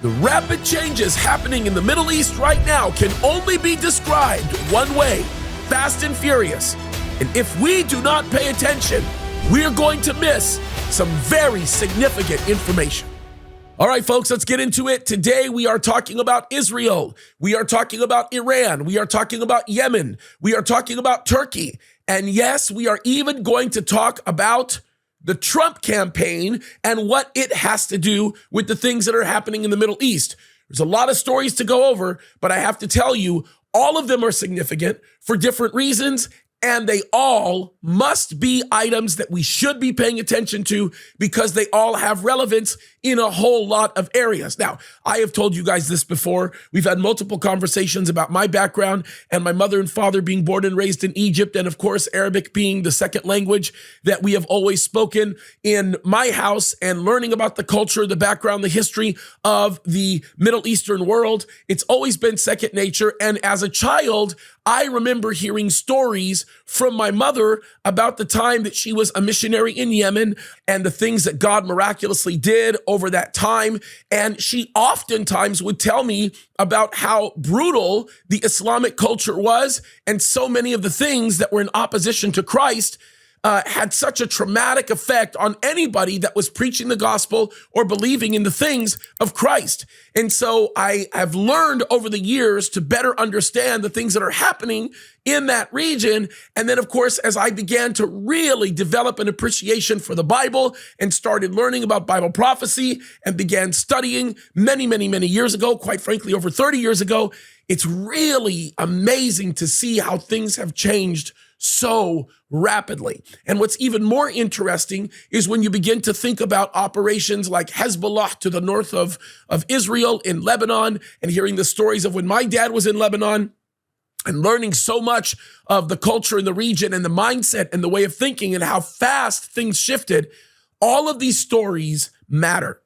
The rapid changes happening in the Middle East right now can only be described one way: fast and furious. And if we do not pay attention, we're going to miss some very significant information. All right, folks, let's get into it. Today, we are talking about Israel. We are talking about Iran. We are talking about Yemen. We are talking about Turkey. And yes, we are even going to talk about the Trump campaign and what it has to do with the things that are happening in the Middle East. There's a lot of stories to go over, but I have to tell you, all of them are significant for different reasons, and they all must be items that we should be paying attention to because they all have relevance in a whole lot of areas. Now, I have told you guys this before. We've had multiple conversations about my background and my mother and father being born and raised in Egypt, and of course, Arabic being the second language that we have always spoken in my house, and learning about the culture, the background, the history of the Middle Eastern world. It's always been second nature. And as a child, I remember hearing stories from my mother about the time that she was a missionary in Yemen and the things that God miraculously did over that time. And she oftentimes would tell me about how brutal the Islamic culture was, and so many of the things that were in opposition to Christ had such a traumatic effect on anybody that was preaching the gospel or believing in the things of Christ. And so I have learned over the years to better understand the things that are happening in that region. And then, of course, as I began to really develop an appreciation for the Bible and started learning about Bible prophecy and began studying many, many, many years ago, quite frankly, over 30 years ago, it's really amazing to see how things have changed so rapidly. And what's even more interesting is when you begin to think about operations like Hezbollah to the north of Israel in Lebanon, and hearing the stories of when my dad was in Lebanon, and learning so much of the culture in the region and the mindset and the way of thinking and how fast things shifted. All of these stories matter.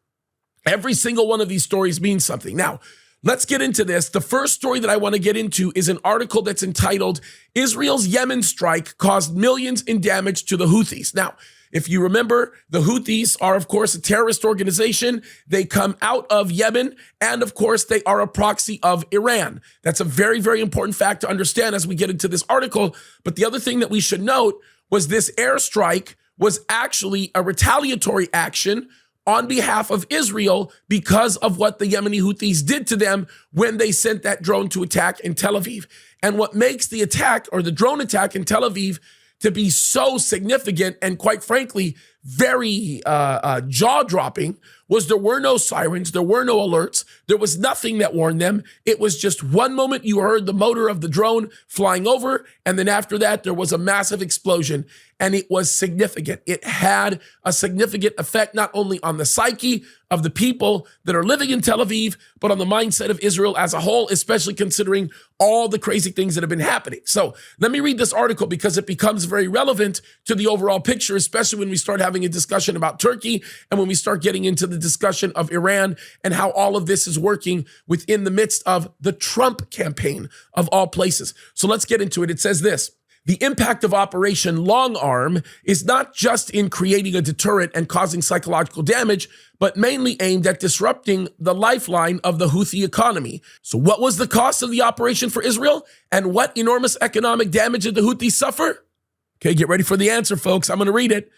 Every single one of these stories means something. Now, let's get into this. The first story that I want to get into is an article that's entitled, "Israel's Yemen Strike Caused Millions in Damage to the Houthis." Now, if you remember, the Houthis are, of course, a terrorist organization. They come out of Yemen, and of course, they are a proxy of Iran. That's a very, very important fact to understand as we get into this article. But the other thing that we should note was this airstrike was actually a retaliatory action on behalf of Israel because of what the Yemeni Houthis did to them when they sent that drone to attack in Tel Aviv. And what makes the attack, or the drone attack in Tel Aviv, to be so significant and, quite frankly, very jaw-dropping was there were no sirens, there were no alerts, there was nothing that warned them. It was just one moment you heard the motor of the drone flying over, and then after that, there was a massive explosion, and it was significant. It had a significant effect not only on the psyche of the people that are living in Tel Aviv, but on the mindset of Israel as a whole, especially considering all the crazy things that have been happening. So let me read this article because it becomes very relevant to the overall picture, especially when we start having a discussion about Turkey and when we start getting into the discussion of Iran and how all of this is working within the midst of the Trump campaign of all places. So let's get into it. It says this: "The impact of Operation Long Arm is not just in creating a deterrent and causing psychological damage, but mainly aimed at disrupting the lifeline of the Houthi economy." So what was the cost of the operation for Israel? And what enormous economic damage did the Houthis suffer? Okay, get ready for the answer, folks. I'm going to read it.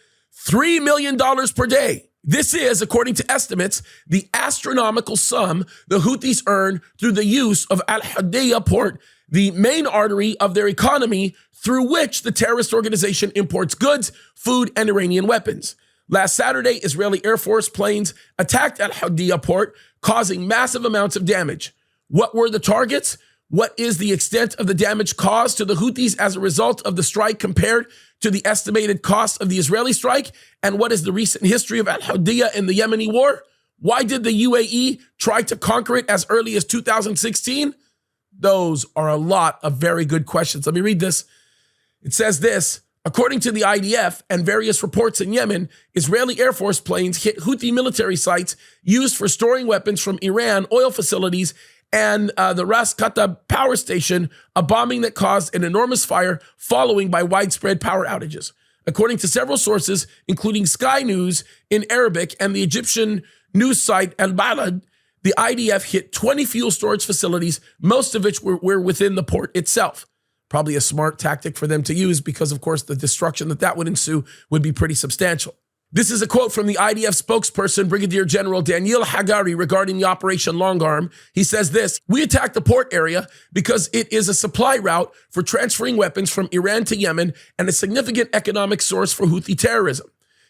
$3 million per day. This is, according to estimates, the astronomical sum the Houthis earn through the use of Al-Hadiyah port, the main artery of their economy through which the terrorist organization imports goods, food, and Iranian weapons. Last Saturday, Israeli Air Force planes attacked Al-Hadiyah port, causing massive amounts of damage. What were the targets? What is the extent of the damage caused to the Houthis as a result of the strike compared to the estimated cost of the Israeli strike? And what is the recent history of Al-Hadiyah in the Yemeni war? Why did the UAE try to conquer it as early as 2016? Those are a lot of very good questions. Let me read this. It says this: according to the IDF and various reports in Yemen, Israeli Air Force planes hit Houthi military sites used for storing weapons from Iran, oil facilities, and the Ras Qatta power station, a bombing that caused an enormous fire following by widespread power outages. According to several sources, including Sky News in Arabic and the Egyptian news site Al Balad, the IDF hit 20 fuel storage facilities, most of which were within the port itself. Probably a smart tactic for them to use because, of course, the destruction that would ensue would be pretty substantial. This is a quote from the IDF spokesperson, Brigadier General Daniel Hagari, regarding the Operation Long Arm. He says this: "We attacked the port area because it is a supply route for transferring weapons from Iran to Yemen and a significant economic source for Houthi terrorism."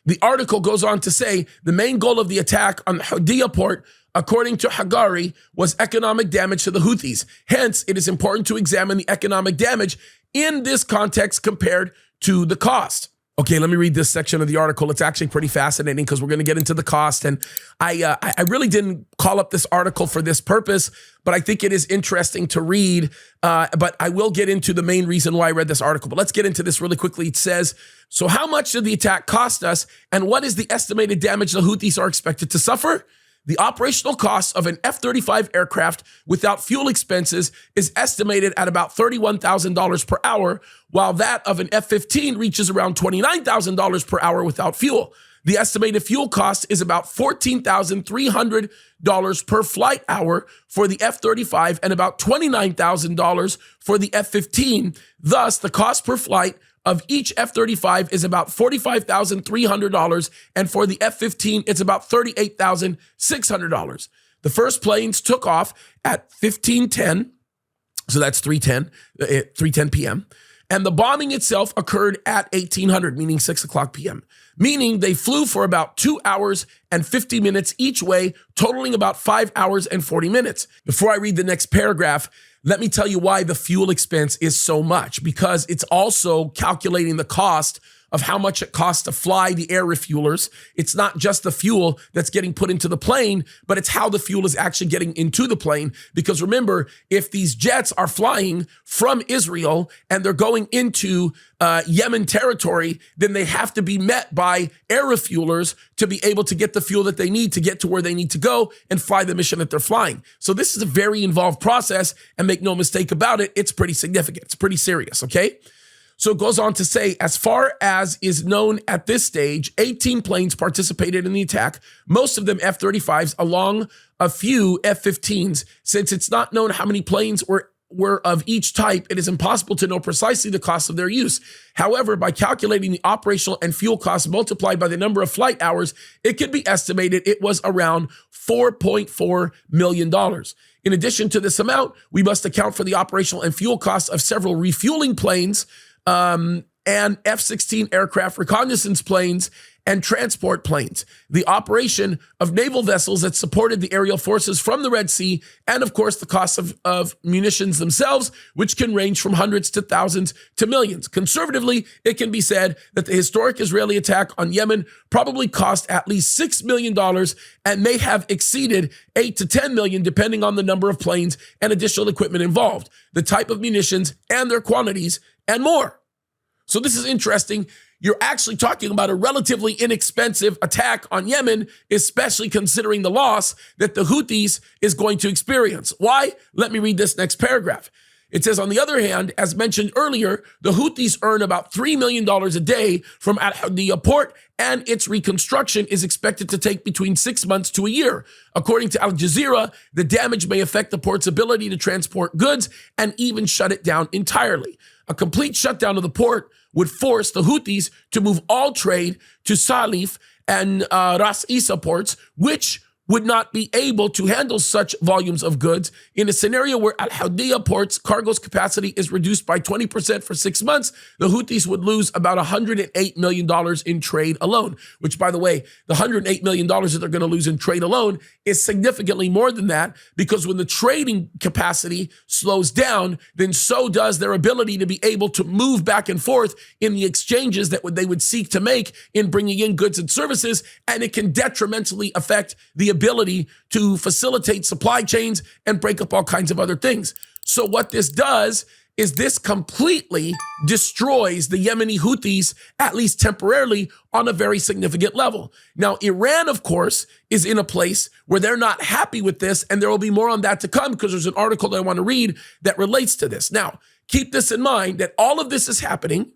The article goes on to say the main goal of the attack on Hodeidah port, according to Hagari, was economic damage to the Houthis. Hence, it is important to examine the economic damage in this context compared to the cost. Okay, let me read this section of the article. It's actually pretty fascinating because we're going to get into the cost. And I really didn't call up this article for this purpose, but I think it is interesting to read. But I will get into the main reason why I read this article. But let's get into this really quickly. It says, so how much did the attack cost us? And what is the estimated damage the Houthis are expected to suffer? The operational cost of an F-35 aircraft without fuel expenses is estimated at about $31,000 per hour, while that of an F-15 reaches around $29,000 per hour without fuel. The estimated fuel cost is about $14,300 per flight hour for the F-35 and about $29,000 for the F-15. Thus, the cost per flight of each F-35 is about $45,300, and for the F-15, it's about $38,600. The first planes took off at 15:10, so that's 3:10 p.m., and the bombing itself occurred at 1800, meaning 6 o'clock p.m., meaning they flew for about 2 hours and 50 minutes each way, totaling about 5 hours and 40 minutes. Before I read the next paragraph, let me tell you why the fuel expense is so much, because it's also calculating the cost of how much it costs to fly the air refuelers. It's not just the fuel that's getting put into the plane, but it's how the fuel is actually getting into the plane. Because remember, if these jets are flying from Israel and they're going into Yemen territory, then they have to be met by air refuelers to be able to get the fuel that they need to get to where they need to go and fly the mission that they're flying. So this is a very involved process, and make no mistake about it, it's pretty significant. It's pretty serious, okay? So it goes on to say, as far as is known at this stage, 18 planes participated in the attack, most of them F-35s, along a few F-15s. Since it's not known how many planes were of each type, it is impossible to know precisely the cost of their use. However, by calculating the operational and fuel costs multiplied by the number of flight hours, it can be estimated it was around $4.4 million. In addition to this amount, we must account for the operational and fuel costs of several refueling planes, and F-16 aircraft, reconnaissance planes, and transport planes, the operation of naval vessels that supported the aerial forces from the Red Sea, and of course the costs of munitions themselves, which can range from hundreds to thousands to millions. Conservatively, it can be said that the historic Israeli attack on Yemen probably cost at least $6 million and may have exceeded $8 to $10 million, depending on the number of planes and additional equipment involved, the type of munitions and their quantities, and more. So this is interesting. You're actually talking about a relatively inexpensive attack on Yemen, especially considering the loss that the Houthis is going to experience. Why? Let me read this next paragraph. It says, on the other hand, as mentioned earlier, the Houthis earn about $3 million a day from Al-Hodeidah port, and its reconstruction is expected to take between 6 months to a year. According to Al Jazeera, the damage may affect the port's ability to transport goods and even shut it down entirely. A complete shutdown of the port would force the Houthis to move all trade to Salif and Ras Isa ports, which would not be able to handle such volumes of goods. In a scenario where Al-Hodeidah port's cargo's capacity is reduced by 20% for 6 months, the Houthis would lose about $108 million in trade alone, which, by the way, the $108 million that they're going to lose in trade alone is significantly more than that, because when the trading capacity slows down, then so does their ability to be able to move back and forth in the exchanges that they would seek to make in bringing in goods and services, and it can detrimentally affect the ability to facilitate supply chains and break up all kinds of other things. So what this does is this completely destroys the Yemeni Houthis, at least temporarily, on a very significant level. Now, Iran, of course, is in a place where they're not happy with this, and there will be more on that to come, because there's an article that I want to read that relates to this. Now, keep this in mind, that all of this is happening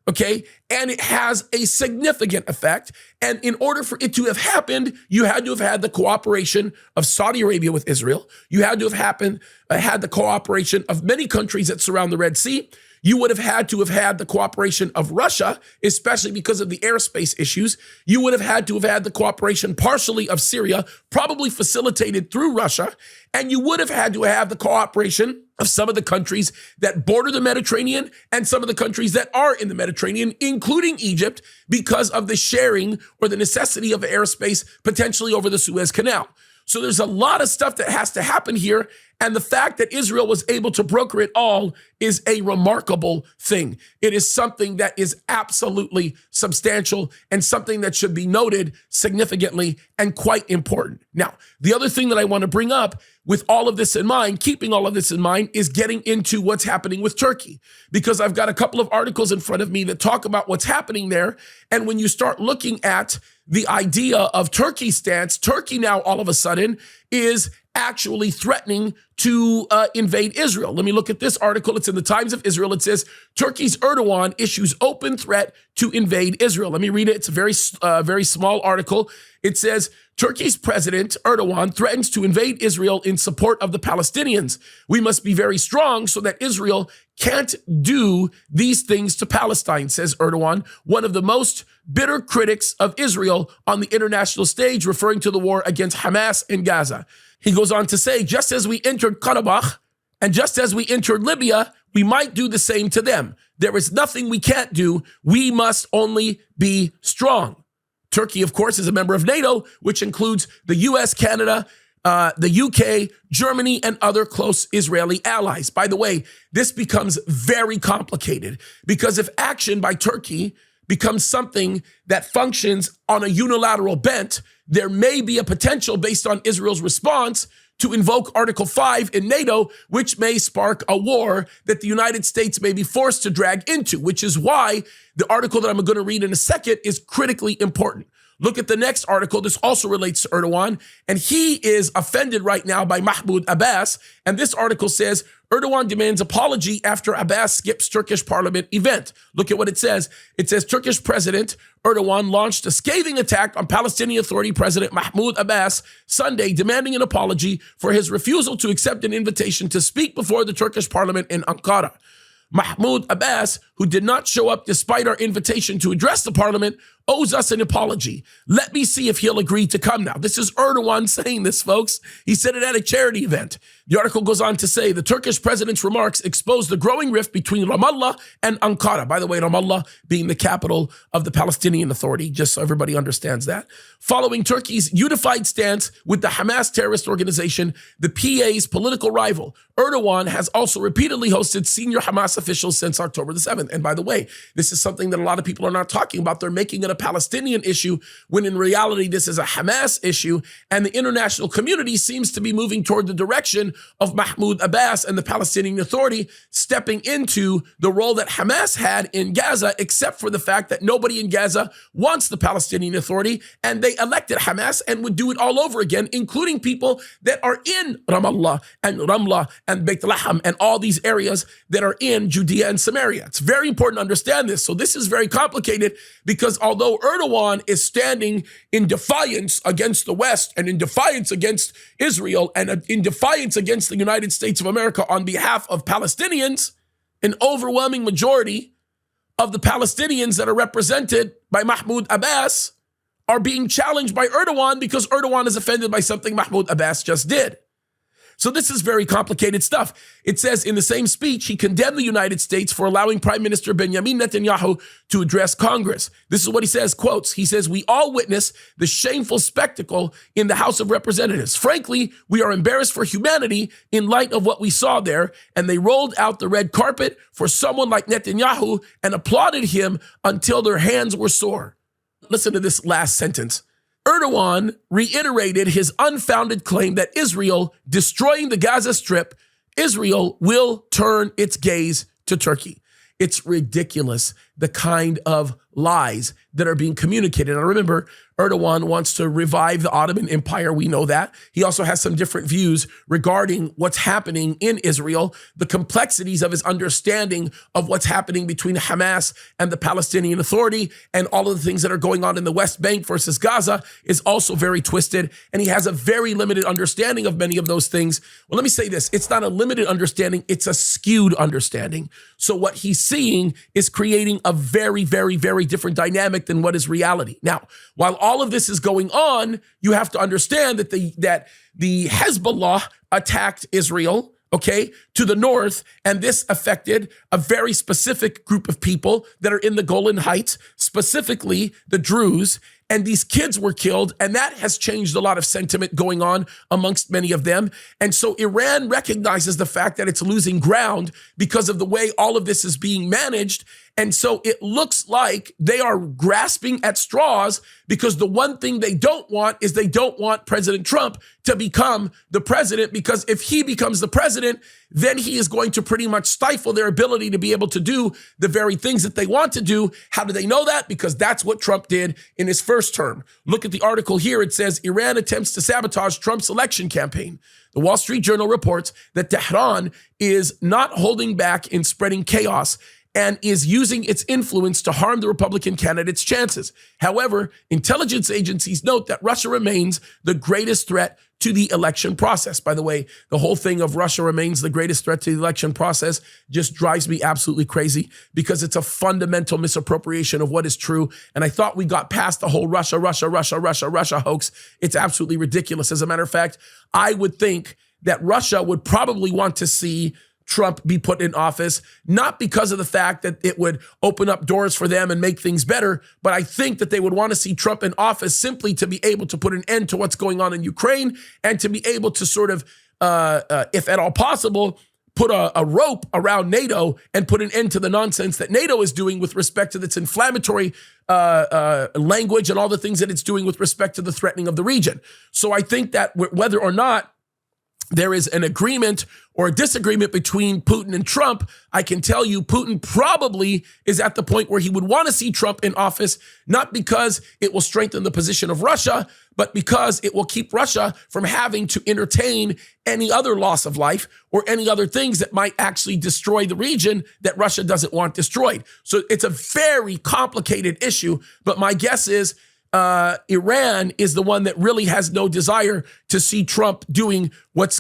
okay? And it has a significant effect. And in order for it to have happened, you had to have had the cooperation of Saudi Arabia with Israel. You had to have had the cooperation of many countries that surround the Red Sea. You would have had to have had the cooperation of Russia, especially because of the airspace issues. You would have had to have had the cooperation partially of Syria, probably facilitated through Russia. And you would have had to have the cooperation of some of the countries that border the Mediterranean and some of the countries that are in the Mediterranean, including Egypt, because of the sharing or the necessity of airspace potentially over the Suez Canal. So there's a lot of stuff that has to happen here. And the fact that Israel was able to broker it all is a remarkable thing. It is something that is absolutely substantial and something that should be noted significantly and quite important. Now, the other thing that I want to bring up with all of this in mind, keeping all of this in mind, is getting into what's happening with Turkey, because I've got a couple of articles in front of me that talk about what's happening there. And when you start looking at the idea of Turkey's stance, Turkey now all of a sudden is actually threatening to invade Israel. Let me look at this article. It's in the Times of Israel. It says, Turkey's Erdogan issues open threat to invade Israel. Let me read it. It's a very small article. It says, Turkey's president, Erdogan, threatens to invade Israel in support of the Palestinians. We must be very strong so that Israel can't do these things to Palestine, says Erdogan, one of the most bitter critics of Israel on the international stage, referring to the war against Hamas in Gaza. He goes on to say, just as we entered Karabakh and just as we entered Libya, we might do the same to them. There is nothing we can't do. We must only be strong. Turkey, of course, is a member of NATO, which includes the US, Canada, the UK, Germany, and other close Israeli allies. By the way, this becomes very complicated because if action by Turkey becomes something that functions on a unilateral bent, there may be a potential based on Israel's response to invoke Article 5 in NATO, which may spark a war that the United States may be forced to drag into, which is why the article that I'm going to read in a second is critically important. Look at the next article. This also relates to Erdogan, and he is offended right now by Mahmoud Abbas. And this article says, Erdogan demands apology after Abbas skips Turkish parliament event. Look at what it says. It says Turkish President Erdogan launched a scathing attack on Palestinian Authority President Mahmoud Abbas Sunday, demanding an apology for his refusal to accept an invitation to speak before the Turkish parliament in Ankara. Mahmoud Abbas, who did not show up despite our invitation to address the parliament, owes us an apology. Let me see if he'll agree to come now. This is Erdogan saying this, folks. He said it at a charity event. The article goes on to say the Turkish president's remarks exposed the growing rift between Ramallah and Ankara. By the way, Ramallah being the capital of the Palestinian Authority, just so everybody understands that. Following Turkey's unified stance with the Hamas terrorist organization, the PA's political rival, Erdogan has also repeatedly hosted senior Hamas officials since October the 7th. And by the way, this is something that a lot of people are not talking about. They're making it a Palestinian issue when in reality this is a Hamas issue, and the international community seems to be moving toward the direction of Mahmoud Abbas and the Palestinian Authority stepping into the role that Hamas had in Gaza, except for the fact that nobody in Gaza wants the Palestinian Authority, and they elected Hamas and would do it all over again, including people that are in Ramallah and Ramlah and Beit Laham and all these areas that are in Judea and Samaria. It's very important to understand this. So this is very complicated because although Erdogan is standing in defiance against the West and in defiance against Israel and in defiance against the United States of America on behalf of Palestinians, an overwhelming majority of the Palestinians that are represented by Mahmoud Abbas are being challenged by Erdogan because Erdogan is offended by something Mahmoud Abbas just did. So this is very complicated stuff. It says in the same speech, he condemned the United States for allowing Prime Minister Benjamin Netanyahu to address Congress. This is what he says, quotes, he says, we all witness the shameful spectacle in the House of Representatives. Frankly, we are embarrassed for humanity in light of what we saw there. And they rolled out the red carpet for someone like Netanyahu and applauded him until their hands were sore. Listen to this last sentence. Erdogan reiterated his unfounded claim that Israel, destroying the Gaza Strip, Israel will turn its gaze to Turkey. It's ridiculous, the kind of lies that are being communicated. And remember, Erdogan wants to revive the Ottoman Empire. We know that. He also has some different views regarding what's happening in Israel, the complexities of his understanding of what's happening between Hamas and the Palestinian Authority, and all of the things that are going on in the West Bank versus Gaza is also very twisted. And he has a very limited understanding of many of those things. Well, let me say this. It's not a limited understanding. It's a skewed understanding. So what he's seeing is creating a very, very, very different dynamic than what is reality. Now, while all of this is going on, you have to understand that the Hezbollah attacked Israel, okay, to the north, and this affected a very specific group of people that are in the Golan Heights, specifically the Druze, and these kids were killed, and that has changed a lot of sentiment going on amongst many of them. And so Iran recognizes the fact that it's losing ground because of the way all of this is being managed. And so it looks like they are grasping at straws, because the one thing they don't want is they don't want President Trump to become the president, because if he becomes the president, then he is going to pretty much stifle their ability to be able to do the very things that they want to do. How do they know that? Because that's what Trump did in his first term. Look at the article here. It says Iran attempts to sabotage Trump's election campaign. The Wall Street Journal reports that Tehran is not holding back in spreading chaos and is using its influence to harm the Republican candidate's chances. However, intelligence agencies note that Russia remains the greatest threat to the election process. By the way, the whole thing of Russia remains the greatest threat to the election process just drives me absolutely crazy, because it's a fundamental misappropriation of what is true. And I thought we got past the whole Russia hoax. It's absolutely ridiculous. As a matter of fact, I would think that Russia would probably want to see Trump be put in office, not because of the fact that it would open up doors for them and make things better, but I think that they would want to see Trump in office simply to be able to put an end to what's going on in Ukraine, and to be able to sort of, if at all possible, put a rope around NATO and put an end to the nonsense that NATO is doing with respect to its inflammatory language and all the things that it's doing with respect to the threatening of the region. So I think that whether or not there is an agreement or a disagreement between Putin and Trump, I can tell you Putin probably is at the point where he would want to see Trump in office, not because it will strengthen the position of Russia, but because it will keep Russia from having to entertain any other loss of life or any other things that might actually destroy the region that Russia doesn't want destroyed. So it's a very complicated issue, but my guess is Iran is the one that really has no desire to see Trump doing what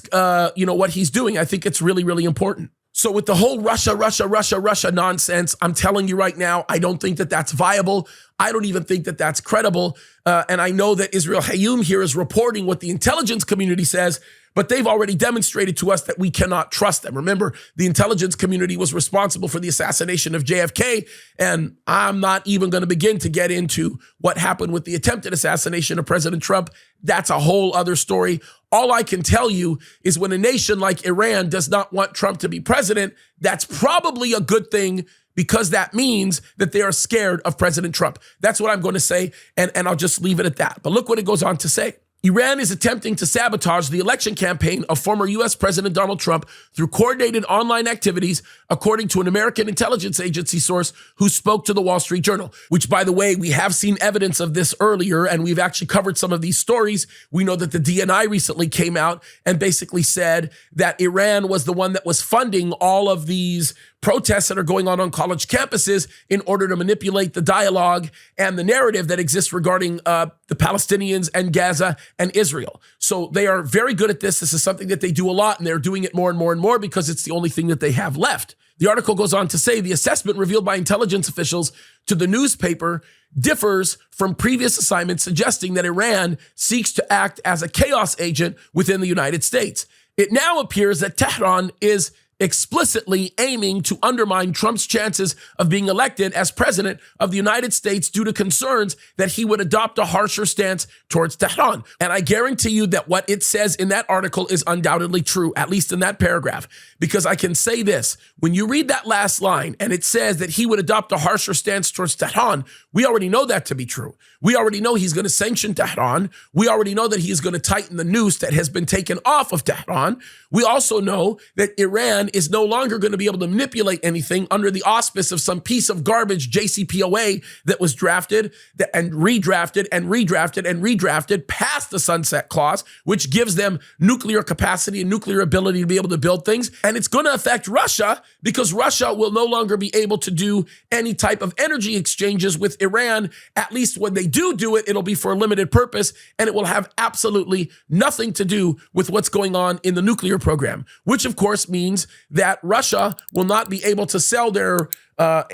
he's doing. I think it's really, really important. So with the whole Russia nonsense, I'm telling you right now, I don't think that that's viable. I don't even think that that's credible. And I know that Israel Hayom here is reporting what the intelligence community says, but they've already demonstrated to us that we cannot trust them. Remember, the intelligence community was responsible for the assassination of JFK, and I'm not even going to begin to get into what happened with the attempted assassination of President Trump. That's a whole other story. All I can tell you is when a nation like Iran does not want Trump to be president, that's probably a good thing, because that means that they are scared of President Trump. That's what I'm going to say, and I'll just leave it at that. But look what it goes on to say. Iran is attempting to sabotage the election campaign of former U.S. President Donald Trump through coordinated online activities, according to an American intelligence agency source who spoke to the Wall Street Journal, which, by the way, we have seen evidence of this earlier, and we've actually covered some of these stories. We know that the DNI recently came out and basically said that Iran was the one that was funding all of these protests that are going on college campuses in order to manipulate the dialogue and the narrative that exists regarding the Palestinians and Gaza and Israel. So they are very good at this. This is something that they do a lot, and they're doing it more and more and more because it's the only thing that they have left. The article goes on to say the assessment revealed by intelligence officials to the newspaper differs from previous assignments suggesting that Iran seeks to act as a chaos agent within the United States. It now appears that Tehran is explicitly aiming to undermine Trump's chances of being elected as president of the United States due to concerns that he would adopt a harsher stance towards Tehran. And I guarantee you that what it says in that article is undoubtedly true, at least in that paragraph, because I can say this. When you read that last line and it says that he would adopt a harsher stance towards Tehran, we already know that to be true. We already know he's going to sanction Tehran. We already know that he's going to tighten the noose that has been taken off of Tehran. We also know that Iran is no longer going to be able to manipulate anything under the auspice of some piece of garbage JCPOA that was drafted and redrafted and redrafted and redrafted past the sunset clause, which gives them nuclear capacity and nuclear ability to be able to build things. And it's going to affect Russia because Russia will no longer be able to do any type of energy exchanges with Iran. At least when they do it, it'll be for a limited purpose, and it will have absolutely nothing to do with what's going on in the nuclear program, which of course means that Russia will not be able to sell their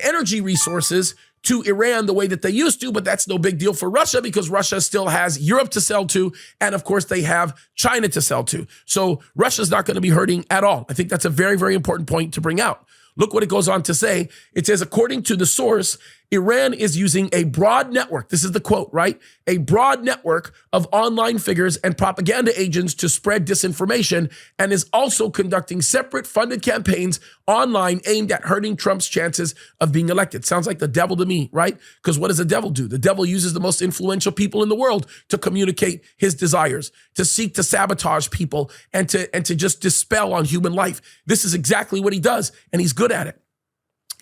energy resources to Iran the way that they used to, but that's no big deal for Russia because Russia still has Europe to sell to, and of course they have China to sell to. So Russia's not going to be hurting at all. I think that's a very, very important point to bring out. Look what it goes on to say. It says, according to the source, Iran is using a broad network. This is the quote, right? A broad network of online figures and propaganda agents to spread disinformation, and is also conducting separate funded campaigns online aimed at hurting Trump's chances of being elected. Sounds like the devil to me, right? Because what does the devil do? The devil uses the most influential people in the world to communicate his desires, to seek to sabotage people, and to just dispel on human life. This is exactly what he does, and he's good at it.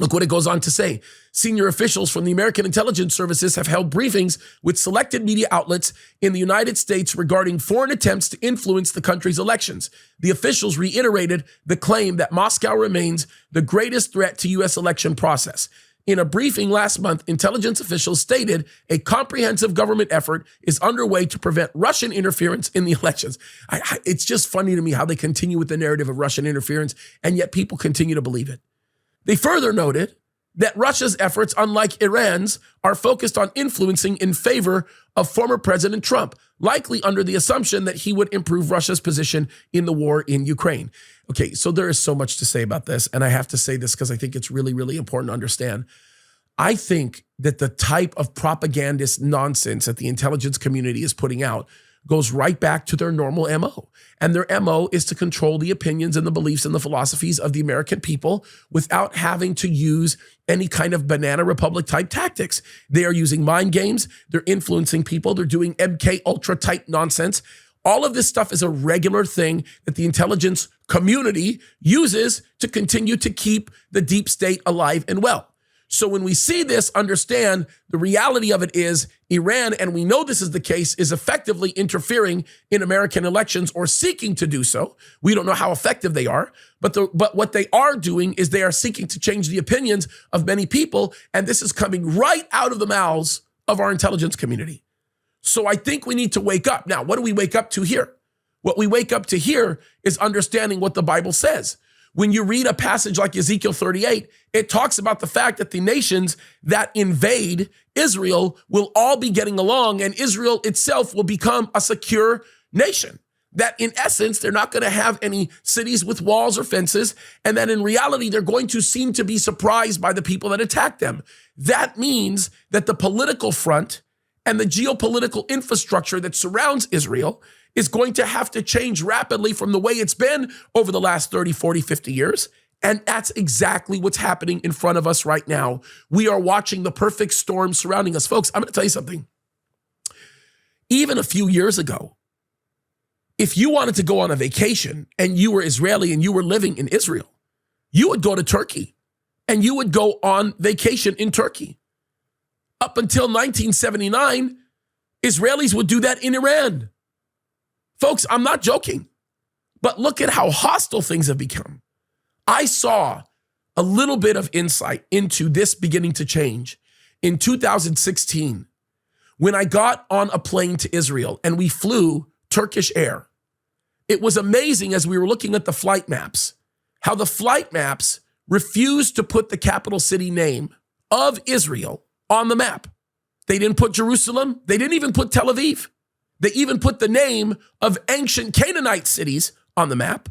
Look what it goes on to say. Senior officials from the American intelligence services have held briefings with selected media outlets in the United States regarding foreign attempts to influence the country's elections. The officials reiterated the claim that Moscow remains the greatest threat to U.S. election process. In a briefing last month, intelligence officials stated a comprehensive government effort is underway to prevent Russian interference in the elections. It's just funny to me how they continue with the narrative of Russian interference, and yet people continue to believe it. They further noted that Russia's efforts, unlike Iran's, are focused on influencing in favor of former President Trump, likely under the assumption that he would improve Russia's position in the war in Ukraine. Okay, so there is so much to say about this, and I have to say this because I think it's really, really important to understand. I think that the type of propagandist nonsense that the intelligence community is putting out goes right back to their normal MO. And their MO is to control the opinions and the beliefs and the philosophies of the American people without having to use any kind of banana republic type tactics. They are using mind games. They're influencing people. They're doing MK Ultra type nonsense. All of this stuff is a regular thing that the intelligence community uses to continue to keep the deep state alive and well. So when we see this, understand the reality of it is Iran, and we know this is the case, is effectively interfering in American elections or seeking to do so. We don't know how effective they are, but what they are doing is they are seeking to change the opinions of many people, and this is coming right out of the mouths of our intelligence community. So I think we need to wake up. Now, what do we wake up to here? What we wake up to here is understanding what the Bible says. When you read a passage like Ezekiel 38, it talks about the fact that the nations that invade Israel will all be getting along, and Israel itself will become a secure nation. That in essence, they're not going to have any cities with walls or fences, and that in reality, they're going to seem to be surprised by the people that attack them. That means that the political front and the geopolitical infrastructure that surrounds Israel is going to have to change rapidly from the way it's been over the last 30, 40, 50 years. And that's exactly what's happening in front of us right now. We are watching the perfect storm surrounding us. Folks, I'm going to tell you something. Even a few years ago, if you wanted to go on a vacation and you were Israeli and you were living in Israel, you would go to Turkey and you would go on vacation in Turkey. Up until 1979, Israelis would do that in Iran. Folks, I'm not joking, but look at how hostile things have become. I saw a little bit of insight into this beginning to change in 2016 when I got on a plane to Israel and we flew Turkish Air. It was amazing as we were looking at the flight maps, how the flight maps refused to put the capital city name of Israel on the map. They didn't put Jerusalem. They didn't even put Tel Aviv. They even put the name of ancient Canaanite cities on the map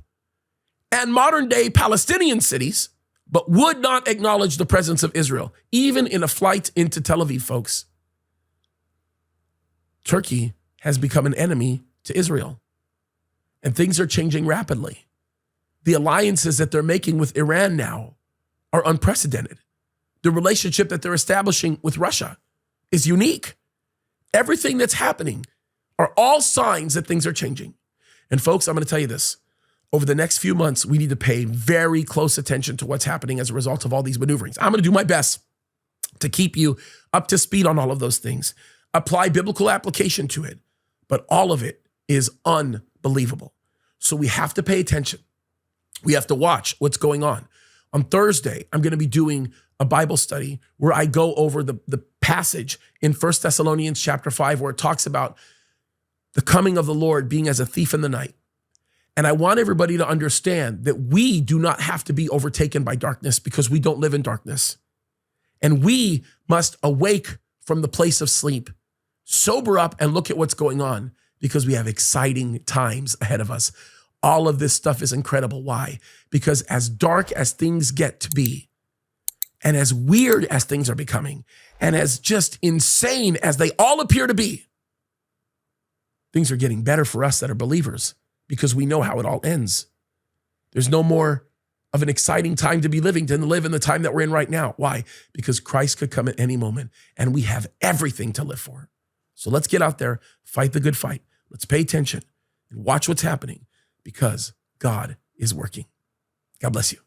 and modern day Palestinian cities, but would not acknowledge the presence of Israel, even in a flight into Tel Aviv, folks. Turkey has become an enemy to Israel, and things are changing rapidly. The alliances that they're making with Iran now are unprecedented. The relationship that they're establishing with Russia is unique. Everything that's happening are all signs that things are changing. And folks, I'm going to tell you this. Over the next few months, we need to pay very close attention to what's happening as a result of all these maneuverings. I'm going to do my best to keep you up to speed on all of those things. Apply biblical application to it. But all of it is unbelievable. So we have to pay attention. We have to watch what's going on. On Thursday, I'm going to be doing a Bible study where I go over the passage in 1 Thessalonians chapter 5 where it talks about the coming of the Lord being as a thief in the night. And I want everybody to understand that we do not have to be overtaken by darkness because we don't live in darkness. And we must awake from the place of sleep, sober up and look at what's going on because we have exciting times ahead of us. All of this stuff is incredible. Why? Because as dark as things get to be, and as weird as things are becoming, and as just insane as they all appear to be, things are getting better for us that are believers because we know how it all ends. There's no more of an exciting time to be living than to live in the time that we're in right now. Why? Because Christ could come at any moment and we have everything to live for. So let's get out there, fight the good fight. Let's pay attention and watch what's happening because God is working. God bless you.